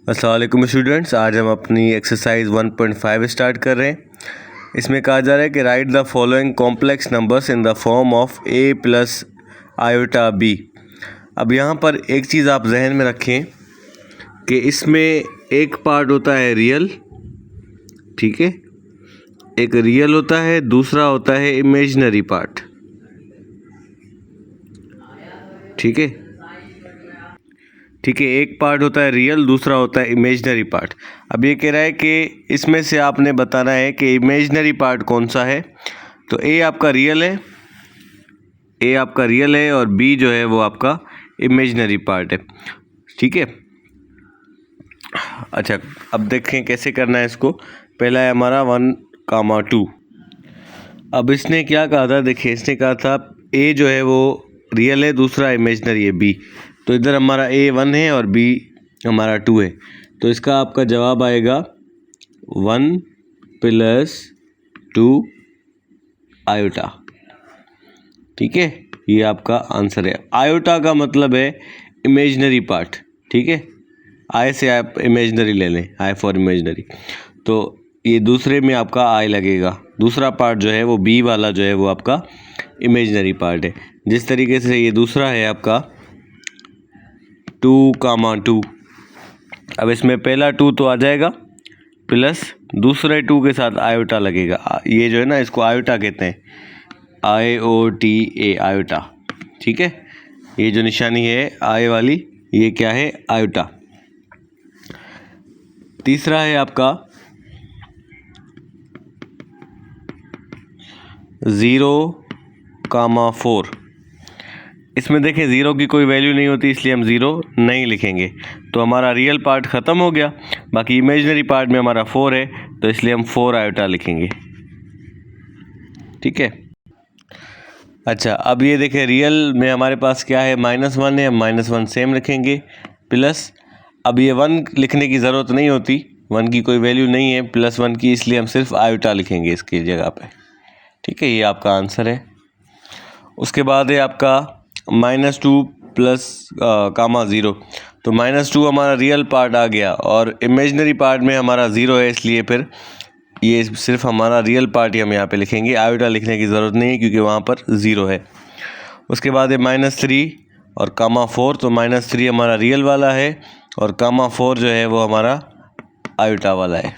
अस्सलाम वालेकुम स्टूडेंट्स, आज हम अपनी एक्सरसाइज 1.5 स्टार्ट कर रहे हैं। इसमें कहा जा रहा है कि right the following complex numbers in the form of a plus iota b। अब यहाँ पर एक चीज़ आप जहन में रखें कि इसमें एक पार्ट होता है रियल, ठीक है, एक रियल होता है, दूसरा होता है इमेजिनरी पार्ट, ठीक है, एक पार्ट होता है रियल, दूसरा होता है इमेजिनरी पार्ट। अब ये कह रहा है कि इसमें से आपने बताना है कि इमेजिनरी पार्ट कौन सा है। तो ए आपका रियल है, और बी जो है वो आपका इमेजिनरी पार्ट है, ठीक है। अच्छा, अब देखें कैसे करना है इसको। पहला है हमारा 1, 2। अब इसने क्या कहा था, देखिए इसने कहा था ए जो है वो रियल है, दूसरा इमेजिनरी है बी। तो इधर हमारा ए 1 है और बी हमारा 2 है। तो इसका आपका जवाब आएगा 1 + 2 आयोटा, ठीक है। ये आपका आंसर है। आयोटा का मतलब है इमेजिनरी पार्ट, ठीक है। आई से आप इमेजिनरी ले लें, आई फॉर इमेजिनरी। तो ये दूसरे में आपका आई लगेगा, दूसरा पार्ट जो है वो बी वाला जो है वो आपका इमेजिनरी पार्ट है। जिस तरीके से ये दूसरा है आपका 2, 2। अब इसमें पहला 2 तो आ जाएगा, प्लस दूसरे 2 के साथ आयोटा लगेगा। ये जो है ना, इसको आयोटा कहते हैं, IOTA, आयोटा, ठीक है। ये जो निशानी है आई वाली, ये क्या है, आयोटा। तीसरा है आपका 0, 4। इसमें देखें 0 की कोई वैल्यू नहीं होती, इसलिए हम 0 नहीं लिखेंगे। तो हमारा रियल पार्ट ख़त्म हो गया। बाकी इमेजिनरी पार्ट में हमारा 4 है, तो इसलिए हम 4 आयोटा लिखेंगे, ठीक है। अच्छा, अब ये देखें रियल में हमारे पास क्या है, -1 है, हम -1 सेम लिखेंगे, प्लस अब ये 1 लिखने की ज़रूरत नहीं होती, 1 की कोई वैल्यू नहीं है +1 की, इसलिए हम सिर्फ आयोटा लिखेंगे इसकी जगह पे, ठीक है। ये आपका आंसर है। उसके बाद है आपका -2 + 0। तो -2 हमारा रियल पार्ट आ गया, और इमेजिनरी पार्ट में हमारा 0 है, इसलिए फिर ये सिर्फ हमारा रियल पार्ट ही हम यहाँ पे लिखेंगे, आयोटा लिखने की ज़रूरत नहीं है क्योंकि वहाँ पर 0 है। उसके बाद है -3 और 4। तो -3 हमारा रियल वाला है, और 4 जो है वो हमारा आयोटा वाला है।